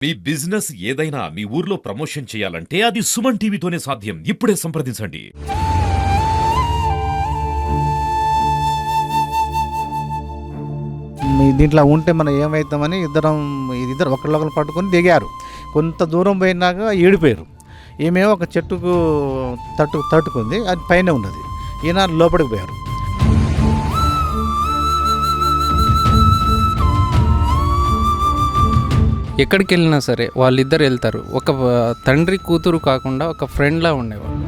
మీ business ఏదైనా మీ ఊర్లో promotion చేయాలంటే అది సుమన్ టీవీతోనే సాధ్యం. ఇప్పుడే సంప్రదించండి. దీంట్లో ఉంటే మనం ఏమవుతామని ఇద్దరు ఒకళ్ళొకరు పట్టుకొని దిగారు. కొంత దూరం పోయినాక ఏడిపోయారు. ఈమెమో ఒక చెట్టుకు తట్టుకుంది, అది పైన ఉన్నది. ఈయన లోపలికి పోయారు. ఎక్కడికి వెళ్ళినా సరే వాళ్ళిద్దరు వెళ్తారు. ఒక తండ్రి కూతురు కాకుండా ఒక ఫ్రెండ్లా ఉండేవాళ్ళు.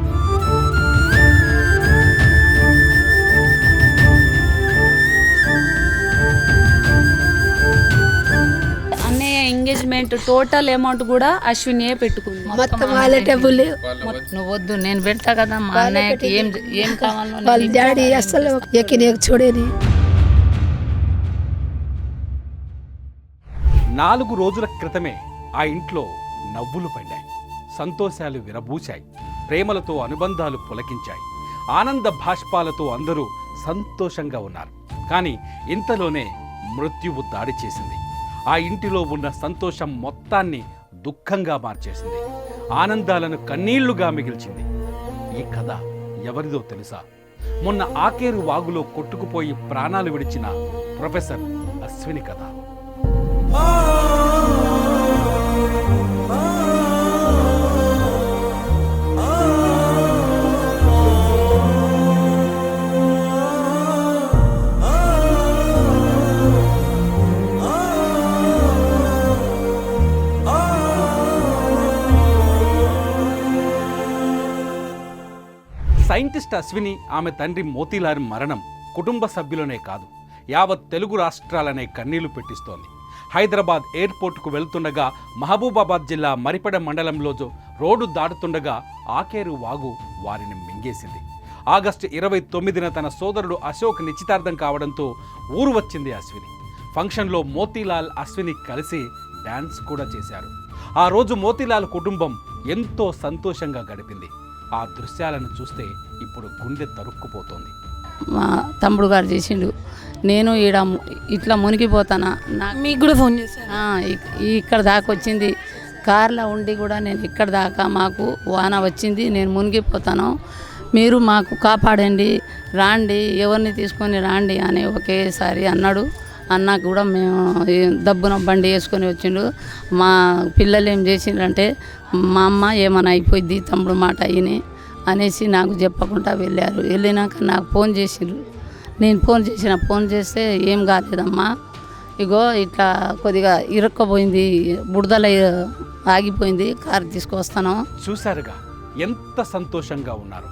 అన్నయ్య ఎంగేజ్మెంట్ టోటల్ అమౌంట్ కూడా అశ్వినియే పెట్టుకుంది. మొత్తం వాళ్ళ డబ్బులు. నువ్వు వద్దు, నేను పెడతా కదా. మా అన్నయ్యకి ఏం కావాలో వాళ్ళ డాడీ అసలు ఎక్కి చూడేది. 4 రోజుల క్రితమే ఆ ఇంట్లో నవ్వులు పడ్డాయి, సంతోషాలు విరబూశాయి, ప్రేమలతో అనుబంధాలు పులకించాయి, ఆనంద భాష్పాలతో అందరూ సంతోషంగా ఉన్నారు. కానీ ఇంతలోనే మృత్యువు దాడి చేసింది. ఆ ఇంటిలో ఉన్న సంతోషం మొత్తాన్ని దుఃఖంగా మార్చేసింది, ఆనందాలను కన్నీళ్లుగా మిగిల్చింది. ఈ కథ ఎవరిదో తెలుసా? మొన్న ఆకేరు వాగులో కొట్టుకుపోయి ప్రాణాలు విడిచిన ప్రొఫెసర్ అశ్విని కథ. సైంటిస్ట్ అశ్విని, ఆమె తండ్రి మోతీలాల్ మరణం కుటుంబ సభ్యులనే కాదు, యావత్ తెలుగు రాష్ట్రాలనే కన్నీళ్లు పెట్టిస్తోంది. హైదరాబాద్ ఎయిర్పోర్టుకు వెళ్తుండగా మహబూబాబాద్ జిల్లా మరిపెడ మండలంలో రోడ్డు దాటుతుండగా ఆకేరు వాగు వారిని మింగేసింది. ఆగస్టు 29న తన సోదరుడు అశోక్ నిశ్చితార్థం కావడంతో ఊరు వచ్చింది అశ్విని. ఫంక్షన్లో మోతీలాల్, అశ్విని కలిసి డాన్స్ కూడా చేశారు. ఆ రోజు మోతీలాల్ కుటుంబం ఎంతో సంతోషంగా గడిపింది. ఆ దృశ్యాలను చూస్తే ఇప్పుడు గుండె తరుక్కుపోతోంది. మా తమ్ముడు గారు చేసిండు. నేను ఇట్లా మునిగిపోతానా, మీకు కూడా ఫోన్ చేశాను. ఇక్కడ దాకా వచ్చింది. కార్లో ఉండి కూడా నేను ఇక్కడ దాకా మాకు వాన వచ్చింది, నేను మునిగిపోతాను, మీరు మాకు కాపాడండి, రాండి, ఎవరిని తీసుకొని రాండి అని ఒకేసారి అన్నాడు. అన్నాక కూడా మేము దబ్బున బండి వేసుకొని వచ్చిండు. మా పిల్లలు ఏం చేసిండ్రంటే, మా అమ్మ ఏమైనా అయిపోయింది తమ్ముడు మాట అయిని అనేసి నాకు చెప్పకుండా వెళ్ళారు. వెళ్ళినాక నాకు ఫోన్ చేసిండ్రు. నేను ఫోన్ చేస్తే ఏం కాలేదమ్మా, ఇగో ఇట్లా కొద్దిగా ఇరుక్కపోయింది, బుడదల ఆగిపోయింది, కారు తీసుకొస్తాను. చూశారుగా ఎంత సంతోషంగా ఉన్నారు.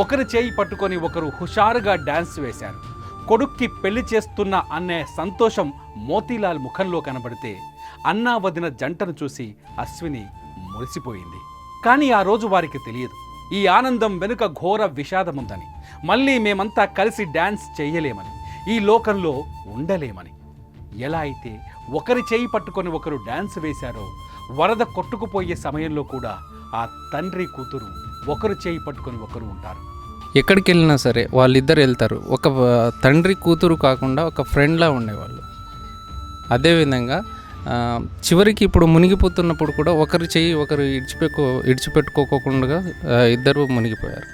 ఒకరి చేయి పట్టుకొని ఒకరు హుషారుగా డాన్స్ వేశారు. కొడుక్కి పెళ్లి చేస్తున్నా అనే సంతోషం మోతీలాల్ ముఖంలో కనబడితే అన్నా వదిన జంటను చూసి అశ్విని మురిసిపోయింది. కానీ ఆ రోజు వారికి తెలియదు, ఈ ఆనందం వెనుక ఘోర విషాదముందని, మళ్ళీ మేమంతా కలిసి డాన్స్ చేయలేమని, ఈ లోకంలో ఉండలేమని. ఎలా అయితే ఒకరి చేయి పట్టుకొని ఒకరు డాన్స్ వేశారో, వరద కొట్టుకుపోయే సమయంలో కూడా ఆ తండ్రి కూతురు ఒకరు చేయి పట్టుకొని ఒకరు ఉంటారు. ఎక్కడికి వెళ్ళినా సరే వాళ్ళిద్దరు వెళ్తారు. ఒక తండ్రి కూతురు కాకుండా ఒక ఫ్రెండ్లా ఉండేవాళ్ళు. అదేవిధంగా చివరికి ఇప్పుడు మునిగిపోతున్నప్పుడు కూడా ఒకరి చెయ్యి ఒకరు ఇడిచిపెట్టుకోకుండా ఇద్దరు మునిగిపోయారు.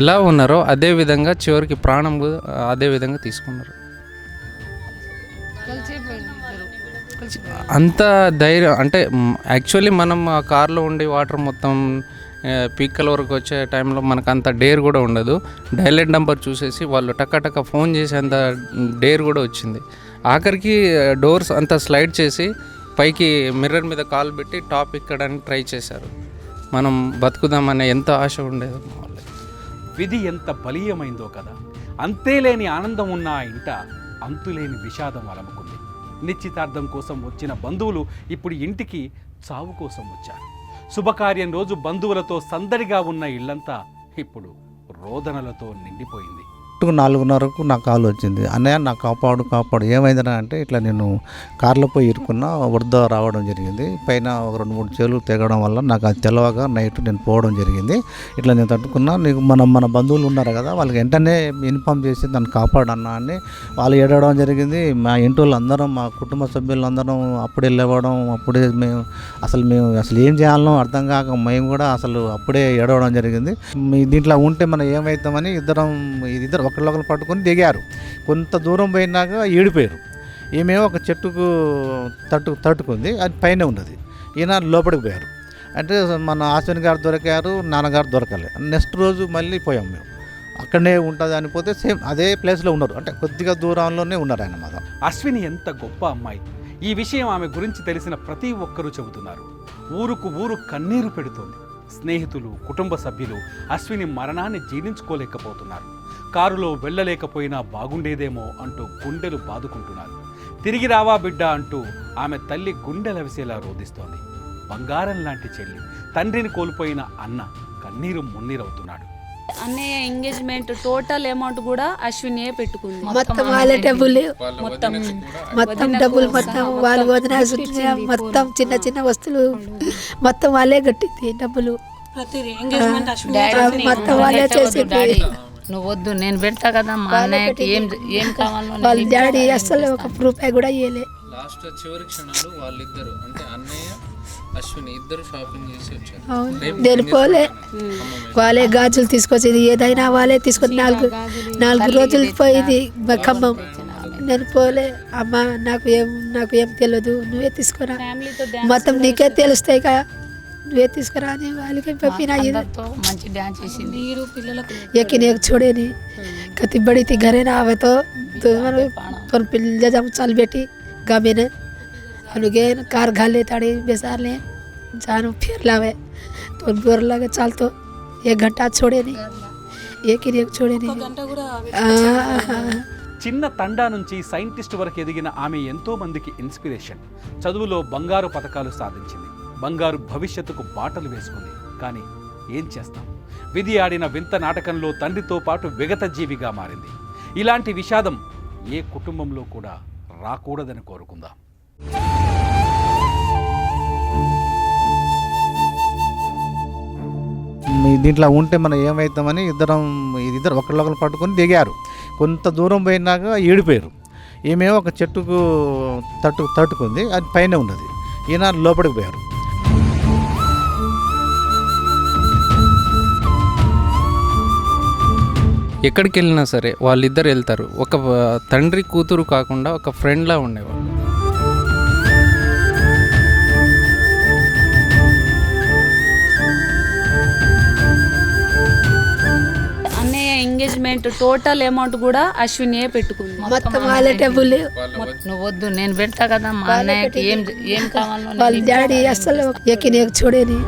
ఎలా ఉన్నారో అదే విధంగా చివరికి ప్రాణం అదే విధంగా తీసుకున్నారు. అంత ధైర్యం అంటే యాక్చువల్లీ మనం ఆ కార్లో ఉండి వాటర్ మొత్తం పీకల వరకు వచ్చే టైంలో మనకు అంత డేర్ కూడా ఉండదు. డైలెట్ నెంబర్ చూసేసి వాళ్ళు టక్క ఫోన్ చేసేంత డేర్ కూడా వచ్చింది. ఆఖరికి డోర్స్ అంతా స్లైడ్ చేసి పైకి మిర్రర్ మీద కాలు పెట్టి టాప్ ఎక్కడానికి ట్రై చేశారు. మనం బతుకుదామనే ఎంత ఆశ ఉండేది. విధి ఎంత బలీయమైందో కదా. అంతేలేని ఆనందం ఉన్న ఆ ఇంట అంతులేని విషాదం అలముకుంది. నిశ్చితార్థం కోసం వచ్చిన బంధువులు ఇప్పుడు ఇంటికి చావు కోసం వచ్చారు. శుభకార్యం రోజు బంధువులతో సందడిగా ఉన్న ఇల్లంతా ఇప్పుడు రోదనలతో నిండిపోయింది. కరెక్ట్గా 4:30కు నాకు కాల్ వచ్చింది. అన్నయ్య నాకు కాపాడు ఏమైందని అంటే ఇట్లా నేను కార్లో పోయి ఇరుక్కున్నా, వరద రావడం జరిగింది. పైన ఒక 2-3 చేలు తెగడం వల్ల నాకు అది తెలవగా నైట్ నేను పోవడం జరిగింది. ఇట్లా నేను తట్టుకున్నా, నీకు మన బంధువులు ఉన్నారు కదా, వాళ్ళకి వెంటనే ఇన్ఫామ్ చేసి నన్ను కాపాడన్నా అని వాళ్ళు ఏడవడం జరిగింది. మా ఇంటి వాళ్ళు అందరం, మా కుటుంబ సభ్యులందరం అప్పుడే లేవడం, అప్పుడే మేము అసలు ఏం చేయాలనో అర్థం కాక మేము కూడా అసలు అప్పుడే ఏడవడం జరిగింది. దీంట్లో ఉంటే మనం ఏమవుతామని ఇద్దరు ఒకరినొకరు పట్టుకొని దిగారు. కొంత దూరం పోయినాక ఈడిపోయారు. ఈమె ఒక చెట్టుకు తట్టుకుంది, అది పైన ఉన్నది. ఈయన లోపలికి పోయారు. అంటే మన అశ్విని గారు దొరికారు, నాన్నగారు దొరకలే. నెక్స్ట్ రోజు మళ్ళీ పోయాం మేము. అక్కడనే ఉంటుంది అని పోతే సేమ్ అదే ప్లేస్లో ఉన్నారు, అంటే కొద్దిగా దూరంలోనే ఉన్నారు ఆయన మాట. అశ్విని ఎంత గొప్ప అమ్మాయి. ఈ విషయం ఆమె గురించి తెలిసిన ప్రతి ఒక్కరూ చెబుతున్నారు. ఊరుకు ఊరు కన్నీరు పెడుతోంది. స్నేహితులు, కుటుంబ సభ్యులు అశ్విని మరణాన్ని జీర్ణించుకోలేకపోతున్నారు. కారులో వెళ్ళలేకపోయినా బాగుండేదేమో అంటూ గుండెలు బాదుకుంటున్నారు. తిరిగి రావా బిడ్డ అంటూ ఆమె తల్లి గుండెలవిసేలా రోధిస్తోంది. బంగారం లాంటి చెల్లి, తండ్రిని కోల్పోయిన అన్న కన్నీరు మున్నీరవుతున్నాడు. అన్నయ్య ఎంగేజ్మెంట్ టోటల్ అమౌంట్ కూడా అశ్వినియే పెట్టుకుంది. మొత్తం వాళ్ళే డబ్బులు, మొత్తం మొత్తం డబ్బులు, మొత్తం వాళ్ళు వదిన మొత్తం చిన్న చిన్న వస్తువులు మొత్తం వాళ్ళే కట్టింది డబ్బులు. మొత్తం వాళ్ళే చేసింది. నువ్వు వద్దు, నేను పెడతా కదా మా అన్నయ్యకి ఏం కావాలో. వాళ్ళ డాడీ అసలు ఒక రూపాయి కూడా ఇవ్వలే. లాస్ట్ చివరి క్షణాలు వాళ్ళిద్దరు, అంటే అన్నయ్య అశ్విని ఇద్దరు షాపింగ్ చేసి వచ్చారు. నేను పోలే, వాళ్ళే గాజులు తీసుకొచ్చింది. ఏదైనా వాళ్ళే తీసుకొని 4 రోజులు పోయింది ఖమ్మం. నేను పోలే. అమ్మ నాకు ఏం తెలియదు, నువ్వే తీసుకురా, మొత్తం నీకే తెలుస్తాయి కదా, నువ్వే తీసుకురా అని వాళ్ళకి పంపిన. మంచి డాన్స్ చేసింది. यकीन एक छोड़े नहीं कति बड़ी थी घरे ना आवे तो पिल जम चल बेटी गामे ने अनुगे कार घाले ताड़ी बेसार ले जानो फिर लावे तो बोर लगे चल तो 1 घंटा छोड़े नहीं यकीन एक छोड़े नहीं. చిన్న తండా నుంచి సైంటిస్ట్ వరకు ఎదిగిన ఆమె ఎంతో మందికి ఇన్స్పిరేషన్. చదువులో బంగారు పతకాలు సాధించింది. బంగారు భవిష్యత్తుకు బాటలు వేసుకుంది. కానీ ఏం చేస్తాం, విధి ఆడిన వింత నాటకంలో తండ్రితో పాటు విగత జీవిగా మారింది. ఇలాంటి విషాదం ఏ కుటుంబంలో కూడా రాకూడదని కోరుకుందాం. దీంట్లో ఉంటే మనం ఏమవుతామని ఇద్దరు ఒకరినొకరు పట్టుకొని దిగారు. కొంత దూరం పోయినాక ఈడిపోయారు. ఈమె ఒక చెట్టుకు తట్టుకుంది, అది పైన ఉన్నది. ఈయన లోపలికి పోయారు. ఎక్కడికి వెళ్ళినా సరే వాళ్ళిద్దరు వెళ్తారు. ఒక తండ్రి కూతురు కాకుండా ఒక ఫ్రెండ్లా ఉండేవాళ్ళు. అన్నయ్య ఎంగేజ్మెంట్ టోటల్ అమౌంట్ కూడా అశ్వినియే పెట్టుకుంది. మొత్తం వాళ్ళే డబ్బులు. నువ్వు వద్దు, నేను పెడతా కదా మా అన్నయ్యకి ఏం కావాలో. వాళ్ళ డాడీ అసలు यकीन एक छोड़े नहीं.